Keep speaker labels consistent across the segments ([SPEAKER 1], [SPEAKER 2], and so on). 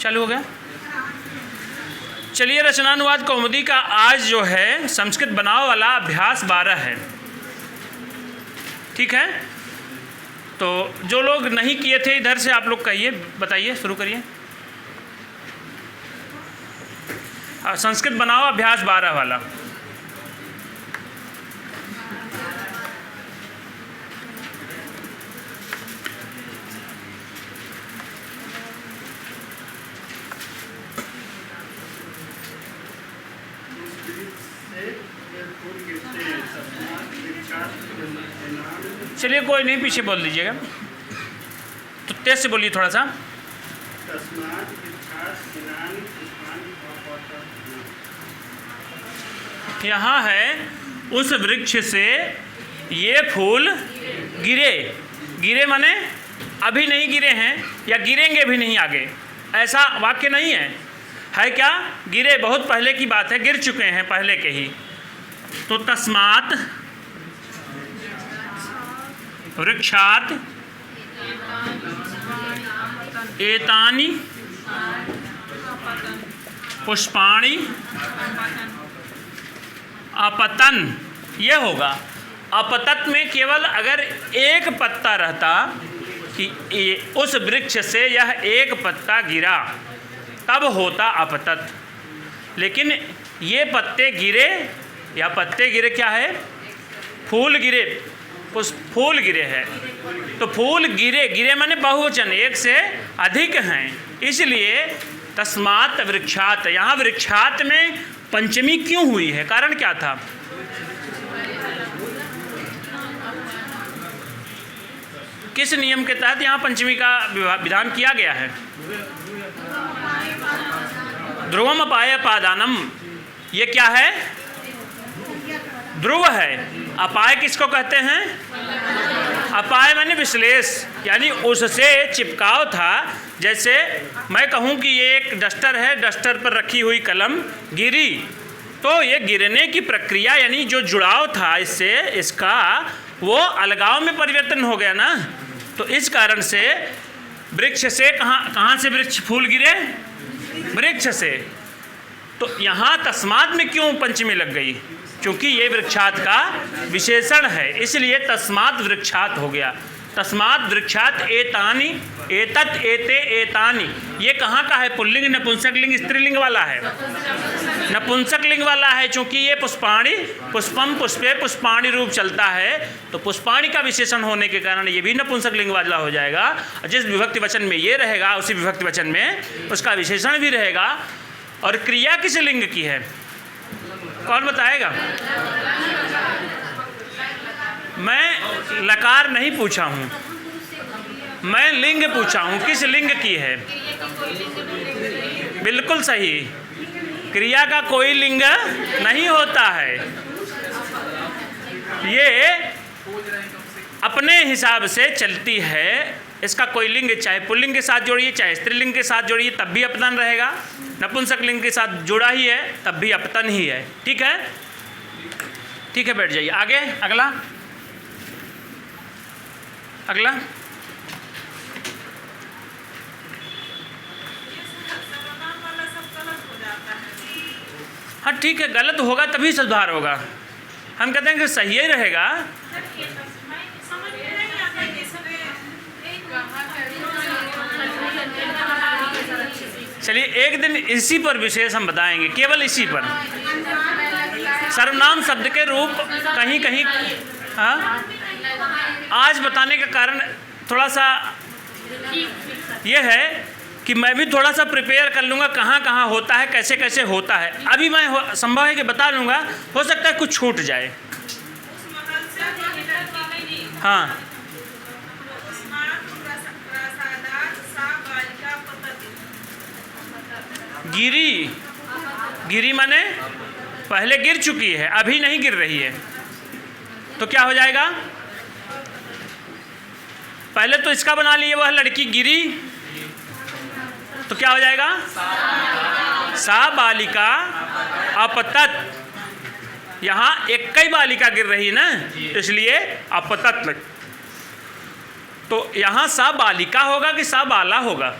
[SPEAKER 1] चालू हो गया। चलिए, रचनानुवाद कौमुदी का आज जो है संस्कृत बनाव वाला अभ्यास 12 है। ठीक है, तो जो लोग नहीं किए थे इधर से आप लोग कहिए, बताइए, शुरू करिए। संस्कृत बनाओ अभ्यास 12 वाला। चलिए, कोई नहीं, पीछे बोल दीजिएगा, तो तेज से बोलिए थोड़ा सा। यहाँ है उस वृक्ष से ये फूल गिरे। गिरे माने अभी नहीं गिरे हैं या गिरेंगे भी नहीं आगे, ऐसा वाक्य नहीं है क्या? गिरे बहुत पहले की बात है, गिर चुके हैं पहले के ही। तो तस्मात् वृक्षात् एतानि पुष्पाणि अपतन, ये होगा। अपतत में केवल अगर एक पत्ता रहता कि उस वृक्ष से यह एक पत्ता गिरा तब होता अपतत, लेकिन ये पत्ते गिरे या पत्ते गिरे क्या है? फूल गिरे, फूल गिरे है। तो फूल गिरे, गिरे माने बहुवचन, एक से अधिक हैं, इसलिए तस्मात् वृक्षात्। यहाँ वृक्षात् में पंचमी क्यों हुई है? कारण क्या था? किस नियम के तहत यहाँ पंचमी का विधान किया गया है? ध्रुवम अपाय पादानम, ये क्या है? ध्रुव है। अपाय किसको कहते हैं? अपाय माने विश्लेष, यानी उससे चिपकाव था। जैसे मैं कहूँ कि ये एक डस्टर है, डस्टर पर रखी हुई कलम गिरी, तो ये गिरने की प्रक्रिया यानी जो जुड़ाव था इससे, इसका वो अलगाव में परिवर्तन हो गया ना। तो इस कारण से वृक्ष से कहाँ से वृक्ष फूल गिरे? वृक्ष से। तो यहाँ तस्मात् में क्यों पंचमी लग गई? क्योंकि ये वृक्षात् का विशेषण है, इसलिए तस्मात् वृक्षात् हो गया। तस्मात् वृक्षात् एतानि, एतत् एते एतानि, ये कहाँ का है? पुल्लिंग, नपुंसक लिंग, स्त्रीलिंग वाला है? नपुंसक लिंग वाला है, क्योंकि ये पुष्पाणि, पुष्पम पुष्पे पुष्पाणि रूप चलता है, तो पुष्पाणि का विशेषण होने के कारण ये भी नपुंसक लिंग वाला हो जाएगा। जिस विभक्ति वचन में ये रहेगा उसी विभक्ति वचन में उसका विशेषण भी रहेगा। और क्रिया किस लिंग की है? कौन बताएगा? मैं लकार नहीं पूछा हूँ, मैं लिंग पूछा हूँ, किस लिंग की है? बिल्कुल सही, क्रिया का कोई लिंग नहीं होता है, ये अपने हिसाब से चलती है। इसका कोई लिंग चाहे पुल्लिंग के साथ जोड़िए चाहे स्त्रीलिंग के साथ जोड़िए तब भी अपतन रहेगा, नपुंसक लिंग के साथ जुड़ा ही है तब भी अपतन ही है। ठीक है, ठीक है, बैठ जाइए। आगे अगला, अगला। हाँ ठीक है, गलत होगा तभी सुधार होगा। हम कहते हैं कि सही ही रहेगा। चलिए, एक दिन इसी पर विशेष हम बताएंगे, केवल इसी पर। सर्वनाम शब्द के रूप कहीं कहीं, हाँ, आज बताने का कारण थोड़ा सा ये है कि मैं भी थोड़ा सा प्रिपेयर कर लूँगा कहाँ कहाँ होता है, कैसे कैसे होता है। अभी मैं संभव है कि बता लूँगा, हो सकता है कुछ छूट जाए। हाँ, गिरी, गिरी माने पहले गिर चुकी है, अभी नहीं गिर रही है, तो क्या हो जाएगा? पहले तो इसका बना लिए, वह लड़की गिरी, तो क्या हो जाएगा? सा बालिका अपतत। यहाँ एक कई बालिका गिर रही है ना, इसलिए अपतत। तो यहाँ सा बालिका होगा कि सा बाला होगा?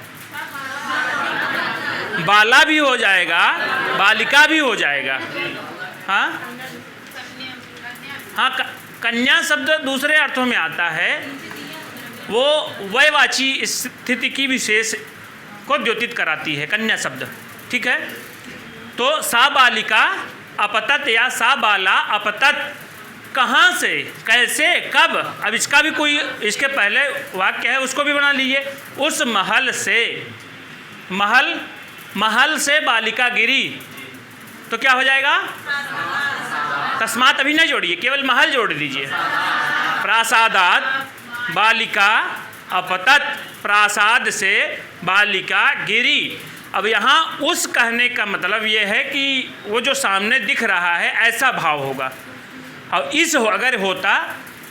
[SPEAKER 1] बाला भी हो जाएगा, बालिका भी हो जाएगा। हाँ हाँ, कन्या शब्द दूसरे अर्थों में आता है, वो वयवाची स्थिति की विशेष को द्योतित कराती है कन्या शब्द, ठीक है। तो सा बालिका अपतत या सा बाला अपतत, कहाँ से, कैसे, कब, अब इसका भी कोई, इसके पहले वाक्य है उसको भी बना लीजिए। उस महल से, महल से बालिका गिरी, तो क्या हो जाएगा? तस्मात अभी नहीं जोड़िए, केवल महल जोड़ दीजिए। प्रासादात बालिका अपतत, प्रासाद से बालिका गिरी। अब यहाँ उस कहने का मतलब ये है कि वो जो सामने दिख रहा है ऐसा भाव होगा। और इस अगर होता,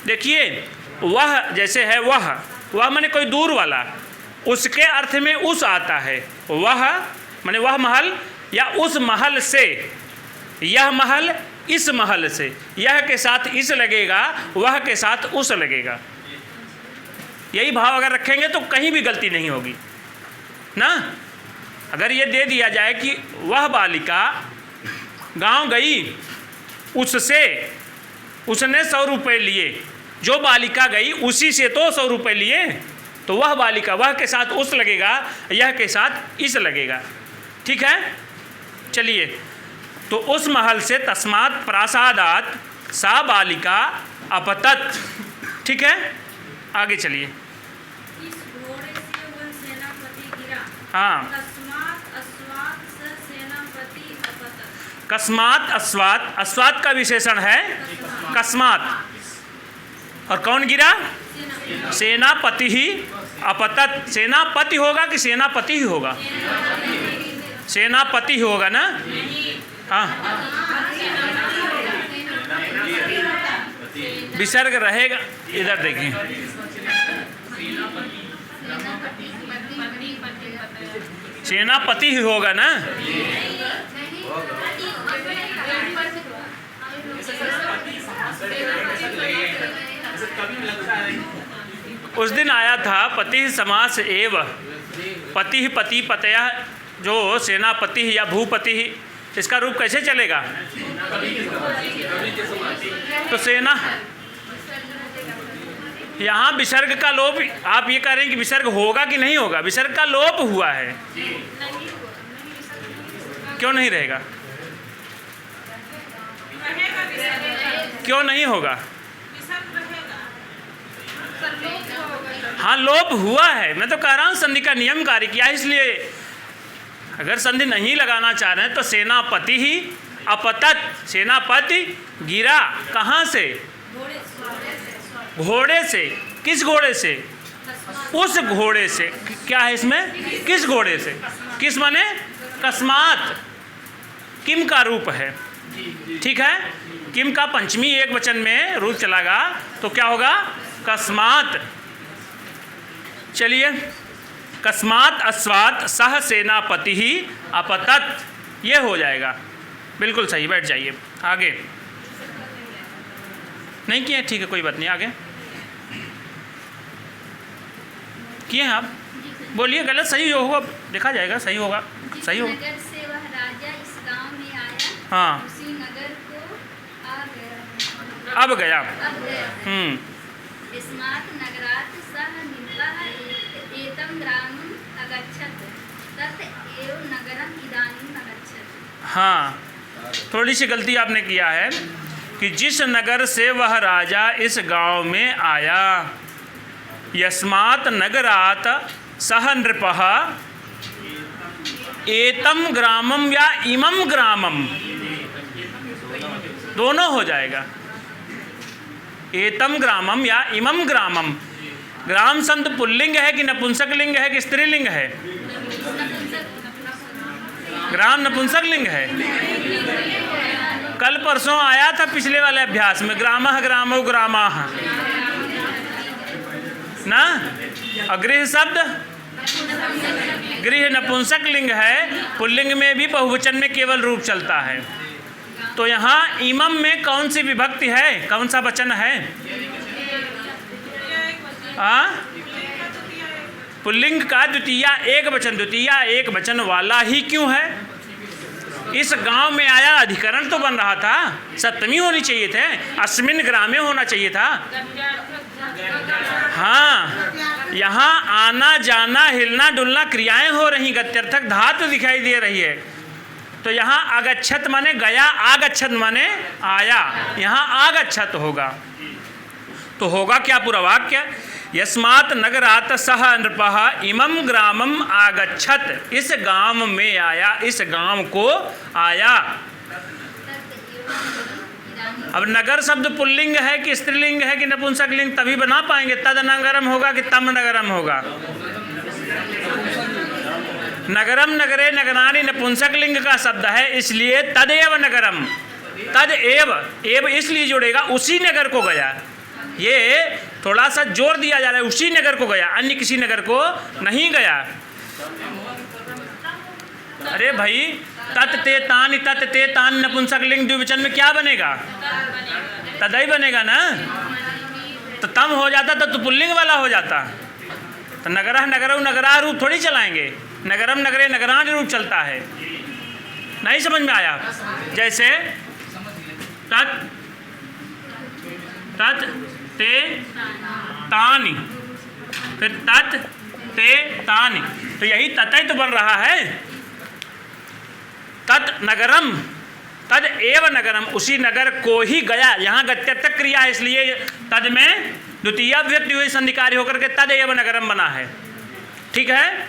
[SPEAKER 1] देखिए वह जैसे है, वह माने कोई दूर वाला, उसके अर्थ में उस आता है। वह माने वह महल, या उस महल से, यह महल इस महल से, यह के साथ इस लगेगा, वह के साथ उस लगेगा। यही भाव अगर रखेंगे तो कहीं भी गलती नहीं होगी ना। अगर ये दे दिया जाए कि वह बालिका गांव गई, उससे उसने 100 रुपये लिए, जो बालिका गई उसी से तो 100 रुपये लिए, तो वह बालिका, वह के साथ उस लगेगा, यह के साथ इस लगेगा, ठीक है। चलिए, तो उस महल से, तस्मात् प्रासादात सा बालिका अपतत, ठीक है। आगे चलिए। हाँ, कस्मात अस्वात, अस्वात का विशेषण है कस्मात, और कौन गिरा? सेनापति ही अपतत। सेनापति होगा कि सेनापति ही होगा? सेनापति ही होगा ना। हाँ, विसर्ग रहेगा, इधर देखिए, सेनापति ही होगा ना। उस दिन आया था पति समास एव, पति पति पतया, जो सेनापति या भूपति, इसका रूप कैसे चलेगा? तो सेना, यहाँ विसर्ग का लोप, आप ये कह रहे हैं कि विसर्ग होगा कि नहीं होगा? विसर्ग का लोप हुआ है, क्यों नहीं रहेगा? क्यों नहीं होगा? हाँ, लोप हुआ है, मैं तो कह रहा हूँ संधि का नियम कार्य किया, इसलिए अगर संधि नहीं लगाना चाह रहे हैं तो सेनापति ही अपतत, सेनापति गिरा, कहाँ से? घोड़े से। किस घोड़े से? उस घोड़े से। क्या है इसमें? किस घोड़े से? किस माने? कस्मात, किम का रूप है, ठीक है। किम का पंचमी एक वचन में रूप चलागा तो क्या होगा? कस्मात। चलिए, कस्मात अस्वात सह सेनापति ही अपतत, ये हो जाएगा, बिल्कुल सही। बैठ जाइए, आगे। नहीं किए? ठीक है, कोई बात नहीं, आगे किए हैं आप? बोलिए, गलत सही होगा देखा जाएगा, सही होगा, सही होगा।
[SPEAKER 2] नगर से वह राजा इस गांव में आया,
[SPEAKER 1] हाँ,
[SPEAKER 2] उसी नगर को आ गया,
[SPEAKER 1] अब गया।
[SPEAKER 2] स्मात् नगरात् सह निपः एतं ग्रामम् अगच्छत्, तत् एव नगरम् इदानीम् अगच्छत्।
[SPEAKER 1] हाँ, थोड़ी सी गलती आपने किया है कि जिस नगर से वह राजा इस गांव में आया, यस्मात् नगरात् सह नृपः एतम ग्रामम या इमम ग्रामम, दोनों हो जाएगा। एतम ग्रामम या इमम ग्रामम। ग्राम शब्द पुल्लिंग है कि नपुंसक लिंग है कि स्त्रीलिंग है? ग्राम नपुंसक लिंग है। कल परसों आया था पिछले वाले अभ्यास में, ग्रामः ग्रामो ग्रामाः ना। अगृह शब्द, गृह नपुंसक लिंग है, पुल्लिंग में भी बहुवचन में केवल रूप चलता है। तो यहाँ इमम में कौन सी विभक्ति है, कौन सा वचन है? पुल्लिंग का द्वितीया एक वचन वाला ही क्यों है? इस गांव में आया, अधिकरण तो बन रहा था, सप्तमी होनी चाहिए थे, अस्मिन ग्रामे होना चाहिए था। हाँ, यहाँ आना जाना हिलना डुलना क्रियाएं हो रही, गत्यर्थक धातु दिखाई दे रही है। तो यहाँ आगच्छत माने गया, आगच्छत माने आया, यहाँ आगच्छत होगा। तो होगा क्या पूरा वाक्य? यस्मात् नगरात् सह नृपः इमं ग्रामम आगच्छत, इस गांव में आया, इस गांव को आया। अब नगर शब्द पुल्लिंग है कि स्त्रीलिंग है कि नपुंसक लिंग, तभी बना पाएंगे। तद नगरम होगा कि तम नगरम होगा? नगरम नगरे नगरानी नपुंसक लिंग का शब्द है, इसलिए तदेव नगरम, तद एव इसलिए जोड़ेगा उसी नगर को गया। ये थोड़ा सा जोर दिया जा रहा है, उसी नगर को गया, अन्य किसी नगर को नहीं गया। अरे भाई, तत् ते तान नपुंसक लिंग द्विवचन में क्या बनेगा? तदई बनेगा ना। तो तम हो जाता तो पुल्लिंग वाला हो जाता। तो नगरह नगरऊ नगरा रूप थोड़ी चलाएंगे, नगरम नगरे नगरान रूप चलता है। नहीं समझ में आया? जैसे तत् ते तानि, फिर तत् ते तानि, तो यही ततई तो बन रहा है। तत् नगरम, तद एव नगरम, उसी नगर को ही गया। यहाँ गत्यर्थक क्रिया है, इसलिए तद में द्वितीय व्यक्ति हुई संधिकारी होकर के तद एव नगरम बना है। ठीक है,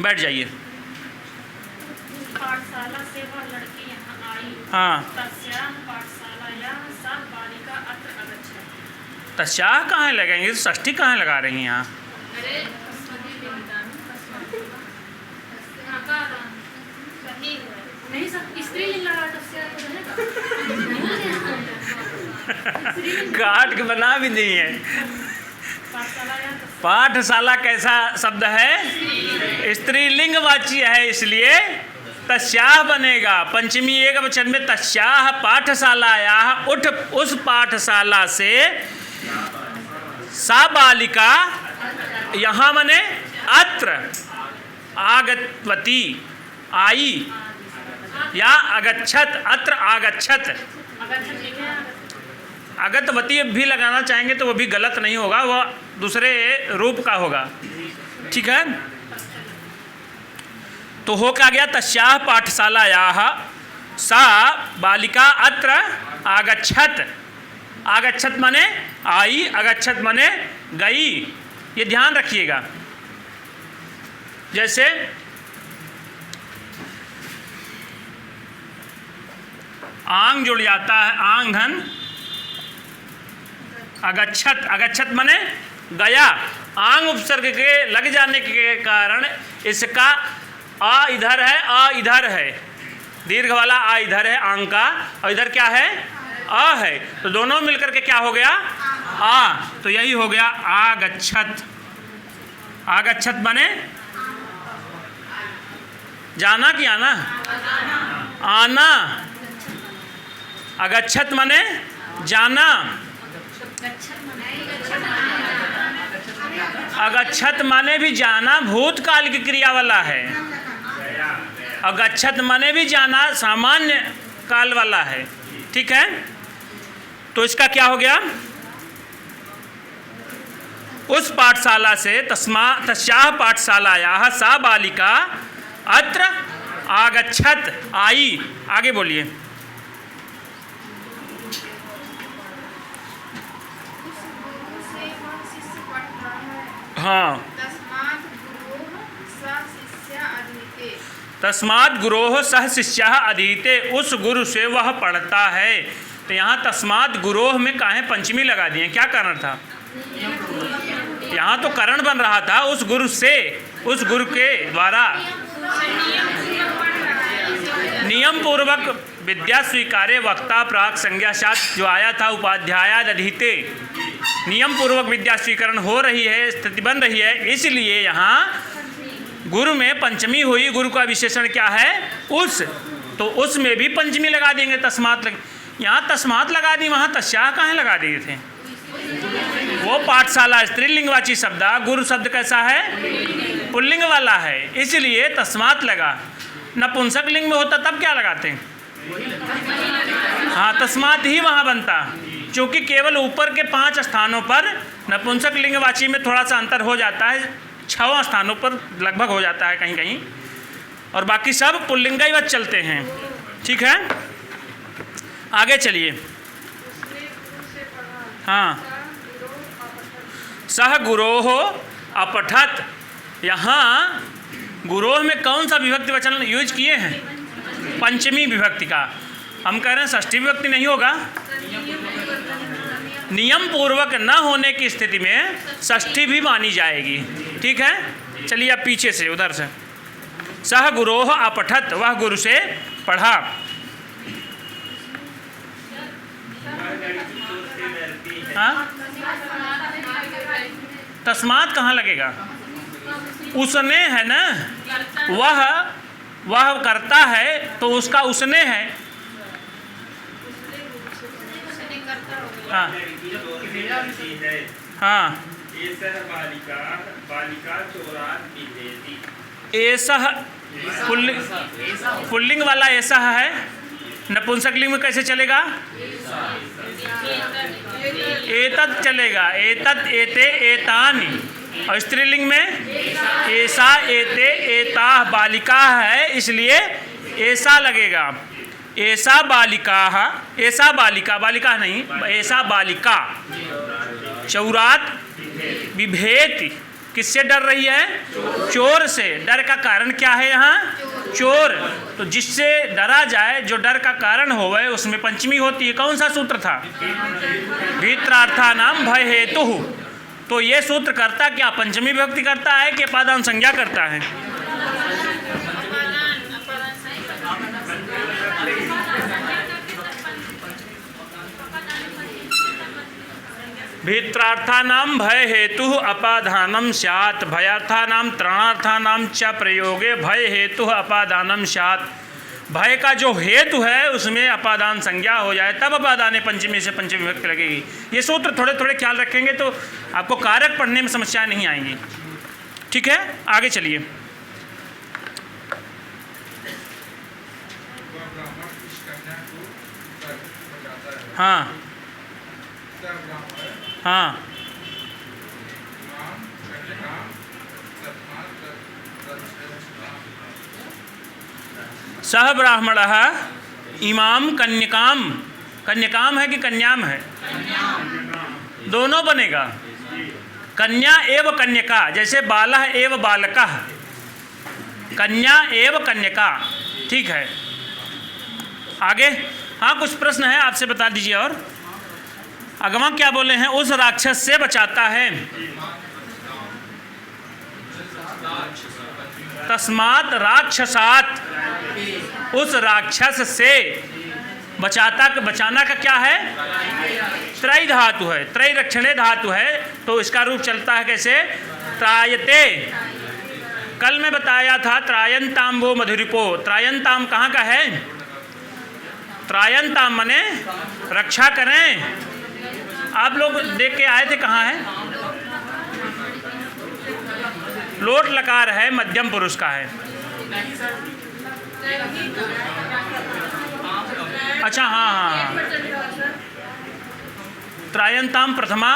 [SPEAKER 1] बैठ जाइए।
[SPEAKER 3] पाठशाला से वह लड़की यहाँ आई।
[SPEAKER 1] हाँ,
[SPEAKER 3] तस्याः पाठशालायाः सा बालिका अत्र अगच्छत्।
[SPEAKER 1] तस्याह कहाँ लगाएंगे? तो षष्ठी कहाँ लगा रही हैं यहाँ?
[SPEAKER 3] नहीं सर, स्त्रीलिंग लगा तस्याः तो रहेगा।
[SPEAKER 1] काट के बना भी नहीं है। पाठशाला कैसा शब्द है? स्त्रीलिंग वाच्य है, इसलिए तस्याह बनेगा। पंचमी एक वचन में तस्याह पाठशालायाः, उठ उस पाठशाला से, सा बालिका यहाँ मने अत्र, आगतवती आई या अगच्छत, अत्र आगच्छत। अगतवती भी लगाना चाहेंगे तो वो भी गलत नहीं होगा, वह दूसरे रूप का होगा। ठीक है, तो हो क्या गया? तस्याः पाठशालायाः सा बालिका अत्र आगच्छत। आगच्छत माने आई, अगच्छत माने गई। ये ध्यान रखिएगा। जैसे आंग जुड़ जाता है, आंग धन अगच्छत, अगच्छत माने गया। आंग उपसर्ग के लग जाने के कारण इसका आ इधर है, आ इधर है, दीर्घ वाला आ इधर है आंग का, और इधर क्या है? आ है। तो दोनों मिलकर के क्या हो गया? आ। तो यही हो गया आगच्छत। आगच्छत माने जाना कि आना? आना। अगच्छत माने जाना। अगच्छत माने भी जाना, भूतकाल की क्रिया वाला है। अगच्छत माने भी जाना, सामान्य काल वाला है। ठीक है, तो इसका क्या हो गया? उस पाठशाला से, तस्याः पाठशालायाः सा बालिका अत्र आगच्छत, आई। आगे बोलिए। हाँ, तस्मात् गुरोः सह शिष्यः अधीते, उस गुरु से वह पढ़ता है। तो यहाँ तस्मात् गुरोः में काहे पंचमी लगा दिए? क्या कारण था? यहाँ तो कारण बन रहा था उस गुरु से, उस गुरु के द्वारा नियम पूर्वक विद्या स्वीकारे वक्ता प्राक संज्ञा साथ जो आया था उपाध्यायाद अधीते, नियम पूर्वक विद्या स्वीकरण हो रही है, स्थिति बन रही है, इसलिए यहाँ गुरु में पंचमी हुई। गुरु का विशेषण क्या है? उस। तो उस में भी पंचमी लगा देंगे, तस्मात् यहाँ तस्मात् लगा दी, वहाँ तस्याह कहाँ लगा दिए थे? वो पाठशाला स्त्रीलिंगवाची शब्द, गुरु शब्द कैसा है? पुल्लिंग वाला है, इसलिए तस्मात लगा। नपुंसक लिंग में होता तब क्या लगाते हैं? हाँ, तस्मात ही वहाँ बनता, क्योंकि केवल ऊपर के 5 स्थानों पर नपुंसक लिंगवाची में थोड़ा सा अंतर हो जाता है, 6 स्थानों पर लगभग हो जाता है कहीं कहीं, और बाकी सब पुल्लिंगा ही बस चलते हैं। ठीक है, आगे चलिए। हाँ, सह गुरोह अपठत, यहाँ गुरोह में कौन सा विभक्ति वचन यूज किए हैं? पंचमी विभक्ति का। हम कह रहे हैं षष्ठी विभक्ति नहीं होगा, नियम पूर्वक न होने की स्थिति में षष्ठी भी मानी जाएगी। ठीक है, चलिए अब पीछे से उधर से। सह गुरोह अपठत, वह गुरु से पढ़ा। हाँ, तस्मात कहाँ लगेगा? उसने है ना, वह करता है तो उसका उसने है। हाँ हाँ, ऐसा पुल्लिंग वाला ऐसा है, नपुंसक लिंग में कैसे चलेगा? एतत् चलेगा, एतत् एते एतानि, और स्त्रीलिंग में ऐसा एते एताः बालिका है, इसलिए ऐसा लगेगा। ऐसा बालिका, ऐसा बालिका, बालिका नहीं, ऐसा बालिका चौरात बिभेति, किससे डर रही है? चोर से। डर का कारण क्या है यहाँ? चोर। तो जिससे डरा जाए, जो डर का कारण होवे, उसमें पंचमी होती है। कौन सा सूत्र था? भीत्रार्थानाम भय हेतु। तो ये सूत्र करता क्या? पंचमी विभक्ति करता है कि अपादान संज्ञा करता है? भीत्रार्थानाम भय हेतु अपादानम स्यात्, भयार्थानाम त्रणार्थानाम च प्रयोगे भय हेतु अपादानम स्यात्। भय का जो हेतु है उसमें अपादान संज्ञा हो जाए तब अपादाने पंचमी से पंचमी विभक्ति लगेगी। ये सूत्र थोड़े थोड़े ख्याल रखेंगे तो आपको कारक पढ़ने में समस्याएं नहीं आएंगी। ठीक है, आगे चलिए। हाँ हाँ, सह ब्राह्मण इमाम कन्यकाम, कन्यकाम है कि कन्याम है? दोनों बनेगा, कन्या एव कन्यका, जैसे बालः एव बालकः, कन्या एव कन्यका। ठीक है, आगे। हाँ, कुछ प्रश्न है, आपसे बता दीजिए। और अगमा क्या बोले हैं? उस राक्षस से बचाता है, तस्मात् राक्षसात्, उस राक्षस से बचाता, बचाना का क्या है? त्रय धातु है, त्रय रक्षणे धातु है, तो इसका रूप चलता है कैसे? त्रायते। कल मैं बताया था त्रायंताम वो मधुरिपो, त्रायंताम कहाँ का है? त्रायंताम मने रक्षा करें। आप लोग देख के आए थे, कहाँ है? लोट लकार है, मध्यम पुरुष का है। अच्छा, हाँ हाँ, त्रायंताम प्रथमा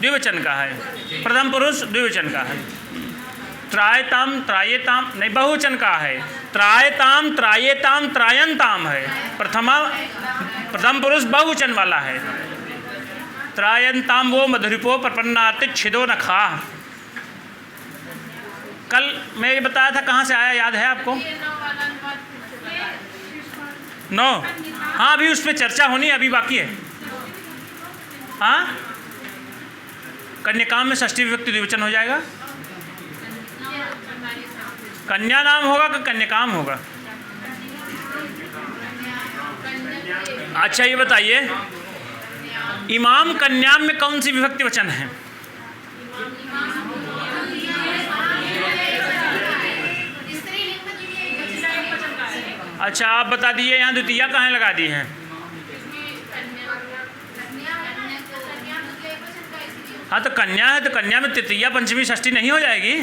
[SPEAKER 1] द्विवचन का है, प्रथम पुरुष द्विवचन का है। त्रायताम, त्रायेताम नहीं, बहुवचन का है। त्रायताम, त्रायेताम, त्रायंताम है, प्रथम पुरुष बहुवचन वाला है। त्रायंताम वो मधुरिपो प्रपन्नाति छिदो न खा। कल मैं ये बताया था, कहाँ से आया याद है आपको? 9। हाँ, अभी उस पर चर्चा होनी अभी बाकी है। हाँ, कन्याकाम में षष्ठी विभक्ति द्विवचन हो जाएगा। कन्या नाम होगा कि कन्याकाम होगा? अच्छा, ये बताइए, इमाम कन्याम में कौन सी विभक्ति वचन है? अच्छा, आप बता दीजिए, यहाँ द्वितीया कहाँ लगा दी है? हाँ तो कन्या है तो कन्या में तृतीया पंचमी षष्ठी नहीं हो जाएगी?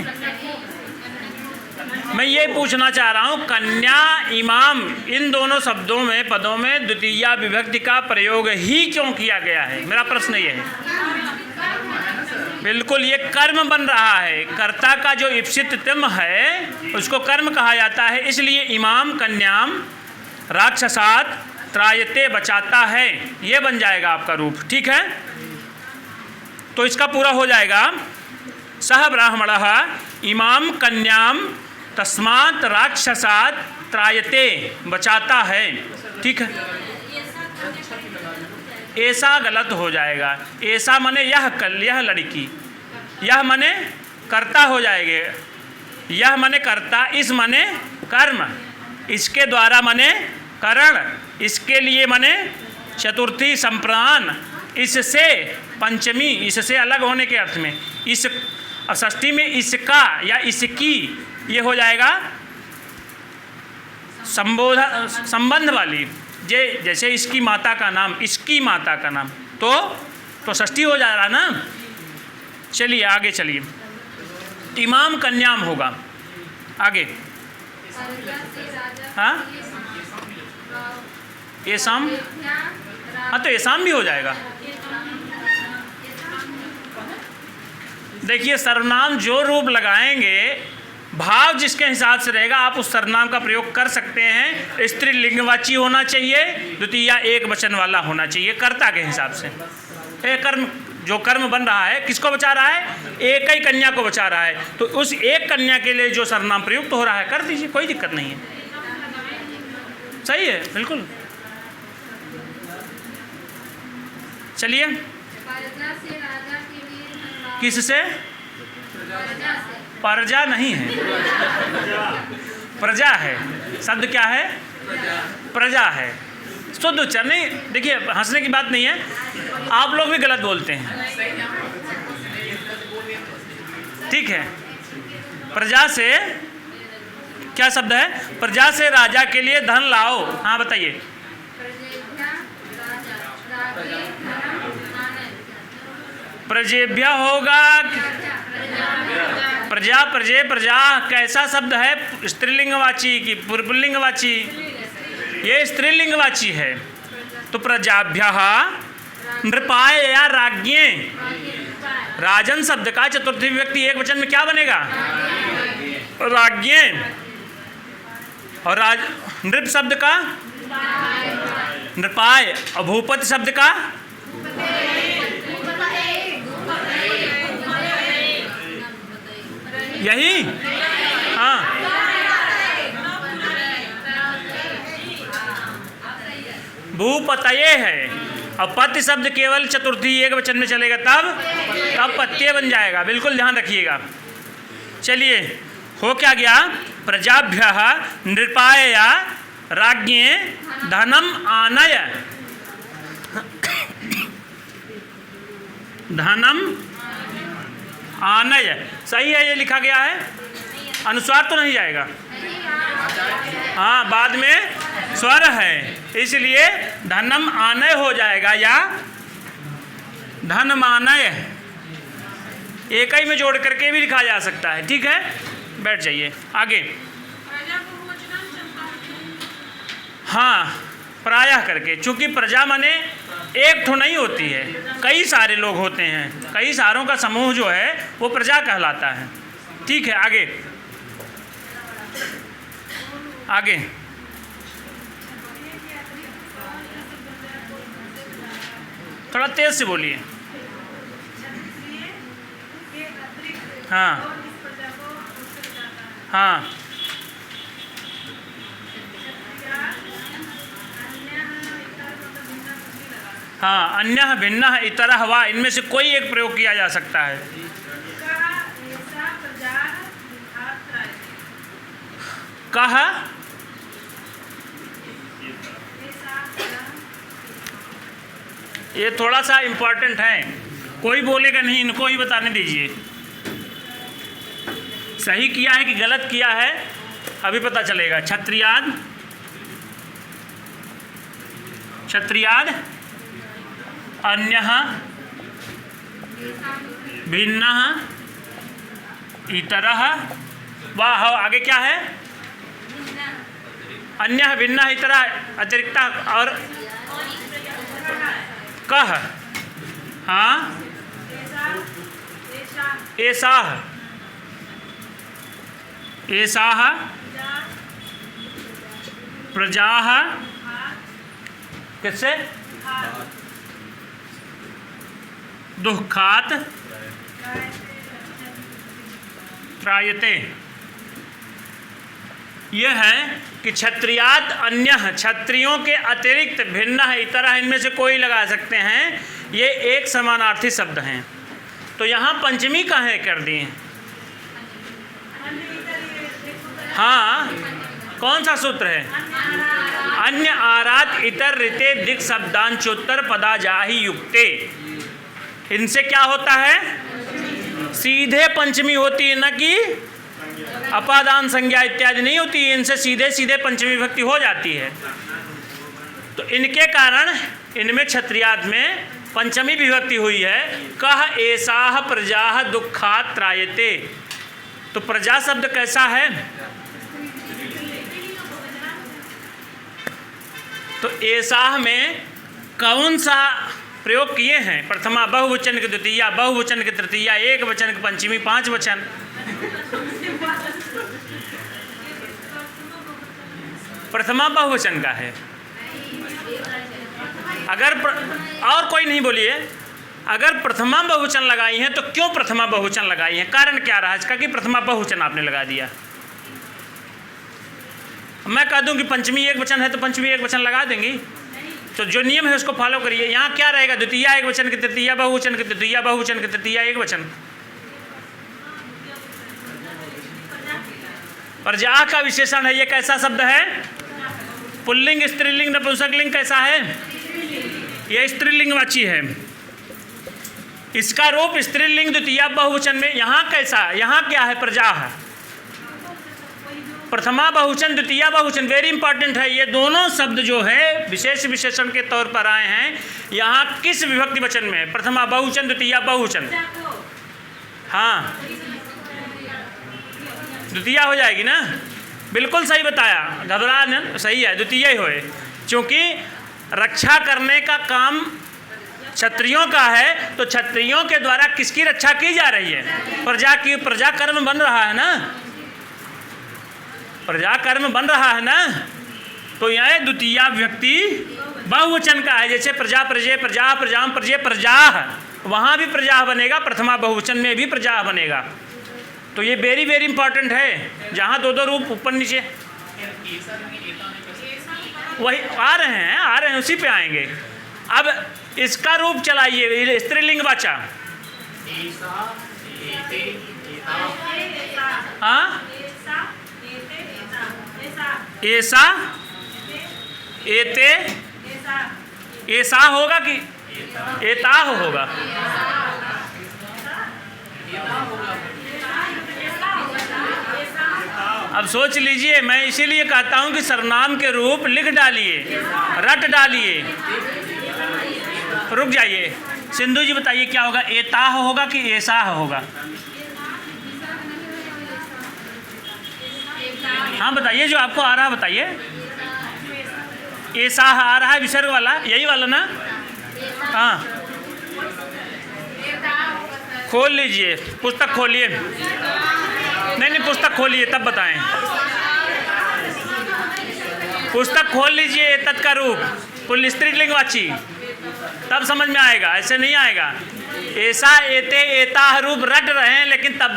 [SPEAKER 1] मैं ये पूछना चाह रहा हूँ, कन्या इमाम इन दोनों शब्दों में पदों में द्वितीया विभक्ति का प्रयोग ही क्यों किया गया है? मेरा प्रश्न ये है। बिल्कुल, ये कर्म बन रहा है, कर्ता का जो इप्सित तिम है उसको कर्म कहा जाता है, इसलिए इमाम कन्याम राक्षसात त्रायते बचाता है, ये बन जाएगा आपका रूप। ठीक है, तो इसका पूरा हो जाएगा, सह ब्राह्मणः इमाम कन्याम तस्मात् राक्षसात त्रायते बचाता है। ठीक है, ऐसा गलत हो जाएगा, ऐसा मने यह लड़की, यह मने कर्ता हो जाएगा, यह मने कर्ता, इस मने कर्म, इसके द्वारा मने करण, इसके लिए मने चतुर्थी संप्राण, इससे पंचमी, इससे अलग होने के अर्थ में, इस षष्ठी में इसका या इसकी, ये हो जाएगा संबंध वाली, जैसे इसकी माता का नाम, इसकी माता का नाम, तो षष्ठी हो जा रहा ना। चलिए आगे चलिए, इमाम कन्याम होगा आगे। हाँ एसाम, हाँ तो एसाम भी हो जाएगा। देखिए सर्वनाम जो रूप लगाएंगे, भाव जिसके हिसाब से रहेगा आप उस सर्वनाम का प्रयोग कर सकते हैं। स्त्रीलिंगवाची होना चाहिए, द्वितीया एक वचन वाला होना चाहिए कर्ता के हिसाब से। कर्म, जो कर्म बन रहा है किसको बचा रहा है? एक ही कन्या को बचा रहा है, तो उस एक कन्या के लिए जो सर्वनाम प्रयुक्त हो रहा है कर दीजिए, कोई दिक्कत नहीं है। सही है, बिल्कुल। चलिए, किससे? प्रजा नहीं है, प्रजा है, शब्द क्या है? प्रजा है, शुद्ध उच्चारण नहीं। देखिए हंसने की बात नहीं है, आप लोग भी गलत बोलते हैं। ठीक है, प्रजा से क्या शब्द है? प्रजा से राजा के लिए धन लाओ। हाँ बताइए। प्रजेभ्य होगा, प्रजा, प्रजे, प्रजा कैसा शब्द है? स्त्रीलिंगवाची की पुल्लिंगवाची? ये स्त्रीलिंगवाची है, तो प्रजाभ्यः नृपाय या राज्ञे, राजन शब्द का चतुर्थी विभक्ति एक वचन में क्या बनेगा? राज्ञे। और नृप शब्द का नृपाय, और भूपति शब्द का यही। हाँ भूपतये है, और पत्य शब्द केवल चतुर्थी एक वचन में चलेगा, तब पत्य बन जाएगा। बिल्कुल ध्यान रखिएगा। चलिए हो क्या गया? प्रजाभ्यः नृपाय राज्ञे धनम आनय, धनम आनय सही है, ये लिखा गया है। अनुस्वार तो नहीं जाएगा, हाँ बाद में स्वर है, इसलिए धनम आनय हो जाएगा, या धनमानय एक ही में जोड़ करके भी लिखा जा सकता है। ठीक है, बैठ जाइए आगे। हाँ प्रायः करके, चूंकि प्रजा माने एक ठो नहीं होती है, कई सारे लोग होते हैं, कई सारों का समूह जो है वो प्रजा कहलाता है। ठीक है आगे आगे। थोड़ा तेज से बोलिए। हाँ हाँ हाँ, अन्य भिन्न इतरः वा, इनमें से कोई एक प्रयोग किया जा सकता है। कहा ये थोड़ा सा इम्पोर्टेंट है, कोई बोलेगा नहीं, इनको ही बताने दीजिए। सही किया है कि गलत किया है अभी पता चलेगा। क्षत्रियाद, क्षत्रियाद अन्यः भिन्नः इतरः वाह। आगे क्या है? अन्यः भिन्नः इतरः अतिरिक्त और कह। हाँ, एसाह एसाह प्रजाः किससे? दुःखात् त्रायते। यह है कि क्षत्रियात् अन्यः, क्षत्रियों के अतिरिक्त, भिन्न इतरः, इनमें से कोई लगा सकते हैं। ये एक समानार्थी शब्द हैं। तो यहाँ पंचमी कहाँ कर दिए? हाँ, कौन सा सूत्र है? अन्य आरात इतर ऋते दिक् शब्दांचोत्तर पदा जाहि युक्ते। इनसे क्या होता है? सीधे पंचमी होती है, न कि अपादान संज्ञा इत्यादि नहीं होती है। इनसे सीधे सीधे पंचमी विभक्ति हो जाती है। तो इनके कारण इनमें क्षत्रियाद में पंचमी विभक्ति हुई है। कह एसाह प्रजाः दुःखात् त्रायते। तो प्रजा शब्द कैसा है? तो एसाह में कौन सा प्रयोग किए हैं? प्रथमा बहुवचन की द्वितीया, बहुवचन की तृतीया, एक वचन की पंचमी, पांच वचन। प्रथमा बहुवचन का है। अगर और कोई नहीं बोलिए, अगर प्रथमा बहुवचन लगाई है तो क्यों प्रथमा बहुवचन लगाई है? कारण क्या रहा इसका कि प्रथमा बहुवचन आपने लगा दिया? मैं कह दूं कि पंचमी एक वचन है तो पंचमी एक वचन लगा देंगी। तो जो नियम है उसको फॉलो करिए। यहाँ क्या रहेगा? द्वितीया एक वचन की तृतीया, बहुवचन की तृतीया, बहुवचन की तृतीया, एक वचन। प्रजा का विशेषण है। ये कैसा शब्द है? पुल्लिंग, स्त्रीलिंग, नपुंसकलिंग कैसा है? यह स्त्रीलिंगवाची है। इसका रूप स्त्रीलिंग द्वितीया बहुवचन में यहाँ कैसा? यहाँ क्या है? प्रजा है। प्रथमा बहुवचन, द्वितीया बहुवचन, वेरी इंपॉर्टेंट है। ये दोनों शब्द जो है विशेष विशेषण के तौर पर आए हैं। यहाँ किस विभक्ति वचन में है? प्रथमा बहुवचन, द्वितीया बहुवचन। हाँ, द्वितीया हो जाएगी ना? बिल्कुल सही बताया, घबरा न, सही है, द्वितीय ही होए। क्योंकि रक्षा करने का काम क्षत्रियों का है, तो क्षत्रियों के द्वारा किसकी रक्षा की जा रही है? प्रजा की। प्रजा कर्म बन रहा है ना? प्रजा कर्म बन रहा है ना? तो यह द्वितीया विभक्ति बहुवचन का है। जैसे प्रजा, प्रजे, प्रजा, प्रजाम, प्रजे, प्रजा, वहाँ भी प्रजा बनेगा, प्रथमा बहुवचन में भी प्रजा बनेगा। तो ये वेरी वेरी इंपॉर्टेंट है। जहाँ दो दो रूप ऊपर नीचे वही आ रहे हैं, उसी पे आएंगे। अब इसका रूप चलाइए, स्त्रीलिंग वाचा। हाँ, ऐसा, एते, ऐसा होगा कि एता होगा? अब सोच लीजिए। मैं इसीलिए कहता हूं कि सर्वनाम के रूप लिख डालिए, रट डालिए। रुक जाइए, सिंधु जी बताइए क्या होगा? एताह होगा कि ऐसा होगा? हाँ बताइए, जो आपको आ रहा है बताइए। ऐसा आ रहा है विसर्ग वाला, यही वाला ना? हाँ, खोल लीजिए, पुस्तक खोलिए। नहीं, पुस्तक खोलिए तब बताएं। पुस्तक खोल लीजिए, तत् का रूप पुल स्त्रीलिंगवाची, तब समझ में आएगा। ऐसे नहीं आएगा। ऐसा, एते, एताह रूप रट रहे हैं, लेकिन तब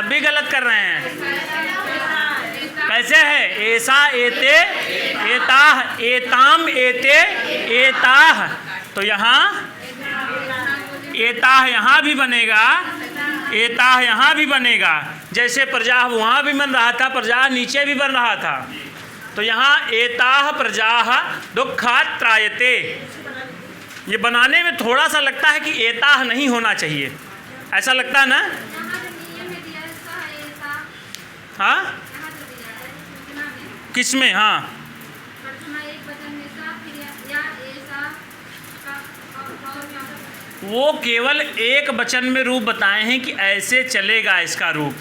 [SPEAKER 1] भी गलत कर रहे हैं। कैसे है? ऐसा, एते, एताह, एताम, एते, एताह। तो यहाँ एताह यहाँ भी बनेगा, एताह यहाँ भी बनेगा। जैसे प्रजा वहाँ भी बन रहा था, प्रजा नीचे भी बन रहा था। तो यहाँ एताह प्रजाः दुःखात् त्रायते। ये बनाने में थोड़ा सा लगता है कि एताह नहीं होना चाहिए, ऐसा लगता है ना? हाँ, किस में? हाँ, वो केवल एक वचन में रूप बताए हैं कि ऐसे चलेगा इसका रूप,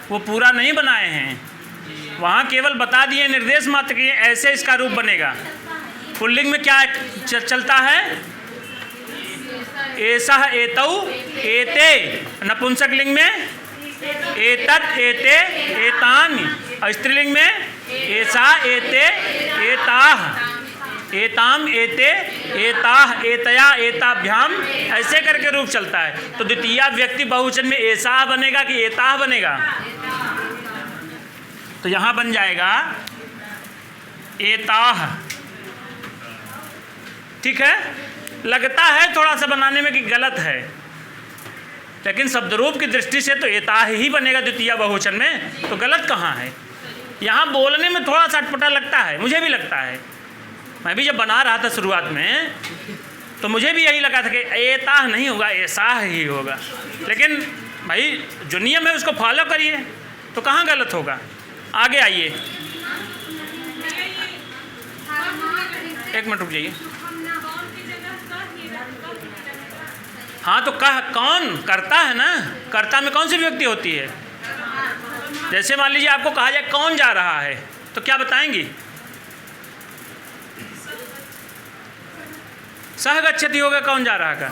[SPEAKER 1] वो पूरा नहीं बनाए हैं। वहाँ केवल बता दिए, निर्देश मात्र किए ऐसे इसका रूप बनेगा। पुल्लिंग में क्या चलता है? ऐसा एतौ एते। नपुंसक लिंग में एतत् एते एतान। और स्त्रीलिंग में ऐसा एते एताह एताम एते एताह एतया एताभ्याम, ऐसे करके रूप चलता है। तो द्वितीया व्यक्ति बहुवचन में ऐसा बनेगा कि एताह बनेगा? तो यहाँ बन जाएगा एताह। ठीक है, लगता है थोड़ा सा बनाने में कि गलत है, लेकिन शब्दरूप की दृष्टि से तो एताह ही बनेगा द्वितीया बहुवचन में, तो गलत कहाँ है? यहाँ बोलने में थोड़ा सा अटपटा लगता है, मुझे भी लगता है। मैं भी जब बना रहा था शुरुआत में तो मुझे भी यही लगा था कि एताह नहीं होगा, ऐसा ही होगा। लेकिन भाई जो नियम है उसको फॉलो करिए, तो कहाँ गलत होगा। आगे आइए, एक मिनट रुक जाइए। हाँ, तो कह कौन करता है ना, कर्ता में कौन सी व्यक्ति होती है? जैसे मान लीजिए आपको कहा जाए कौन जा रहा है, तो क्या बताएंगी? सह गच्छति होगा कौन जा रहा का।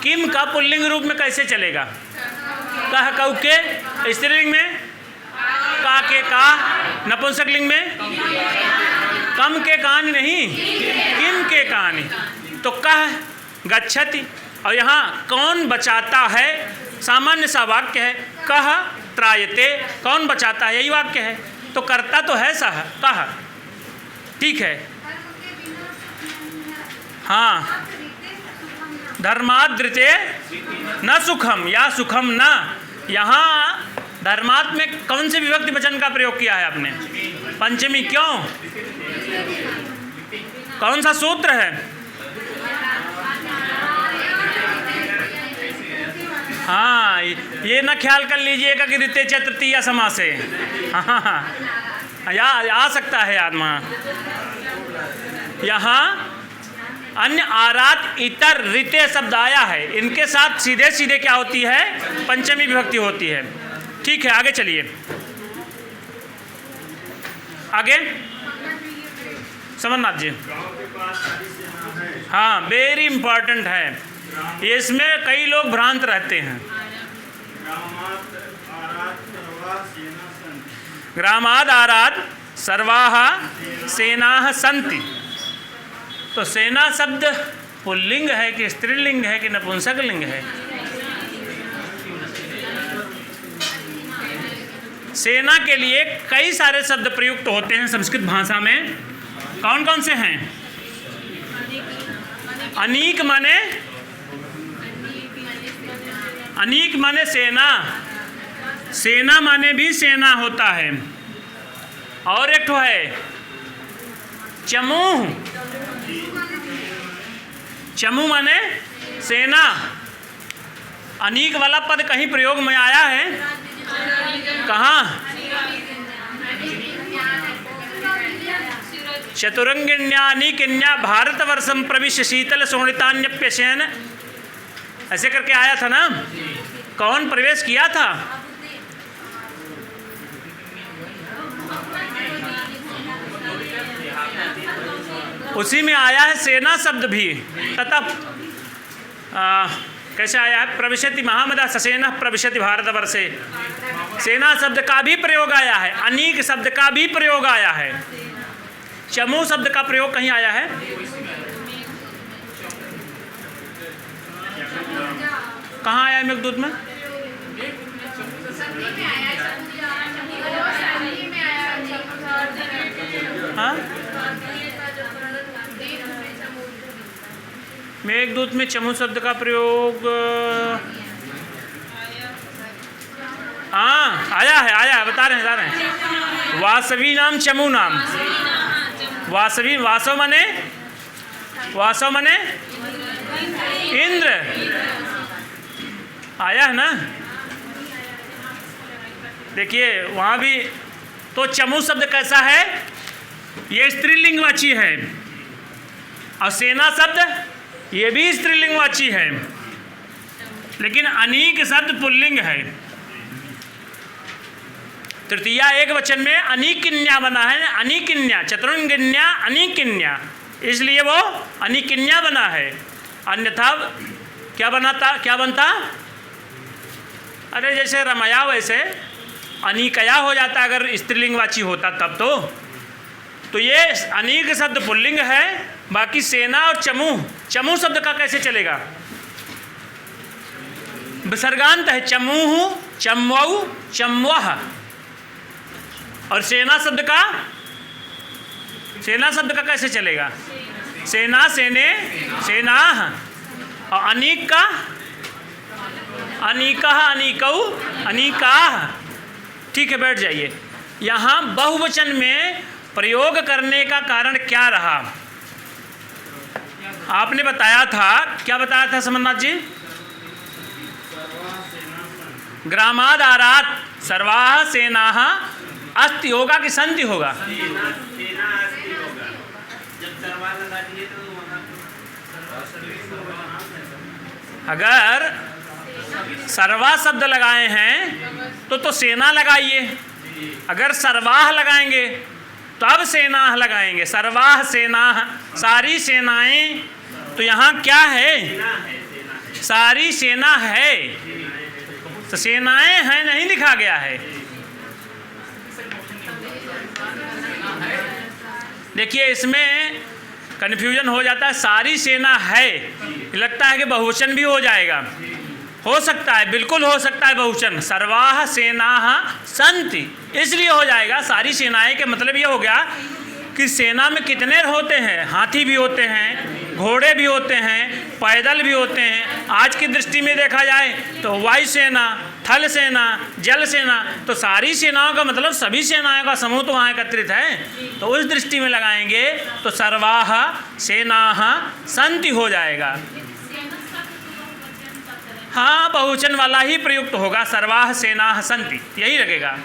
[SPEAKER 1] किम का पुल्लिंग रूप में कैसे चलेगा? कह कऊ के स्त्रीलिंग में, का के का नपुंसक लिंग में, कम के कान नहीं, किम के कान। तो कह गच्छति, और यहाँ कौन बचाता है, सामान्य सा वाक्य है। कह त्रायते, कौन बचाता है, यही वाक्य है। तो कर्ता तो है सह, कह। ठीक है, हाँ, धर्माद्रिते न सुखम या सुखम न। यहाँ धर्मात् में कौन से विभक्ति वचन का प्रयोग किया है आपने? पंचमी। क्यों? कौन सा सूत्र है? हाँ, ये ना ख्याल कर लीजिएगा कि द्वितीय तृतीया समास है। हाँ, या आ सकता है आत्मा। यहाँ अन्य आरात इतर ऋते शब्द आया है, इनके साथ सीधे सीधे क्या होती है? पंचमी विभक्ति होती है। ठीक है, आगे चलिए। आगे समरनाथ जी। हाँ, वेरी इंपॉर्टेंट है। इसमें कई लोग भ्रांत रहते हैं। ग्रामाद आराध सर्वाः सेनाः सन्ति। तो सेना शब्द पुल्लिंग है कि स्त्रीलिंग है कि नपुंसक लिंग है? सेना के लिए कई सारे शब्द प्रयुक्त होते हैं संस्कृत भाषा में। कौन कौन से हैं? अनीक माने, अनीक माने सेना, सेना माने भी सेना होता है। और एक तो है चमूह, चमू माने सेना। अनीक वाला पद कहीं प्रयोग में आया है? कहाँ? चतुरंगिण्यानीकिन्या भारतवर्षम प्रविश्य शीतल शोणितान्यप्यशयन, ऐसे करके आया था ना। कौन प्रवेश किया था? उसी में आया है सेना शब्द भी। तथा कैसे आया है? प्रविशति महामदा ससेना प्रविशति भारतवर्षे। सेना शब्द का भी प्रयोग आया है, अनीक शब्द का भी प्रयोग आया है, चमू शब्द का प्रयोग कहीं आया है? कहाँ आया है मेघदूत में? हाँ, मेघदूत में चमू शब्द का प्रयोग हाँ आया है, बता रहे हैं। वासवी नाम चमू नाम, वासवी, वासव मने, वासव मने इंद्र, आया है ना। देखिए वहाँ भी तो चमू शब्द कैसा है? ये स्त्रीलिंगवाची है। और सेना शब्द ये भी स्त्रीलिंगवाची है, लेकिन अनीक शब्द पुल्लिंग है। तृतीया एक वचन में अनिकिन्या बना है, अनिकिन्या, चतुर्ंगिन्या अनिकिन्या, इसलिए वो अनिकिन्या बना है। अन्यथा क्या बनता? अरे जैसे रमया वैसे अनिकया हो जाता अगर स्त्रीलिंगवाची होता तब तो ये अनीक शब्द पुल्लिंग है। बाकी सेना और चमूह शब्द का कैसे चलेगा? विसर्गांत है, चमूह, चमवऊ, चमवह। और सेना शब्द का कैसे चलेगा? सेना, सेने, सेनाह। और अनीक का अनीकः, अनीकऊ, अनीकाः। ठीक है, बैठ जाइए। यहाँ बहुवचन में प्रयोग करने का कारण क्या रहा? आपने बताया था, क्या बताया था समरनाथ जी? ग्रामादारात सर्वाः सेनाः अस्ति होगा कि संति होगा? अगर सर्वा शब्द लगाए हैं तो सेना लगाइए। अगर सर्वाह लगाएंगे तो अब सेनाह लगाएंगे। सर्वाह सेनाह, सारी सेनाएं। तो यहाँ क्या है? सारी सेना है, तो सेनाएं हैं नहीं लिखा गया है। देखिए इसमें कन्फ्यूजन हो जाता है। सारी सेना है, लगता है कि बहुवचन भी हो जाएगा। हो सकता है, बिल्कुल हो सकता है बहुवचन। सर्वाः सेनाः सन्ति, इसलिए हो जाएगा सारी सेनाएं के मतलब ये हो गया कि सेना में कितने होते हैं? हाथी भी होते हैं, घोड़े भी होते हैं, पैदल भी होते हैं। आज की दृष्टि में देखा जाए तो वायुसेना, थल सेना, जल सेना, तो सारी सेनाओं का मतलब सभी सेनाओं का समूह तो वहाँ एकत्रित है। तो उस दृष्टि में लगाएंगे तो सर्वाः सेनाः सन्ति हो जाएगा। हाँ, बहुवचन वाला ही प्रयुक्त होगा, सर्वाः सेनाः सन्ति, यही लगेगा।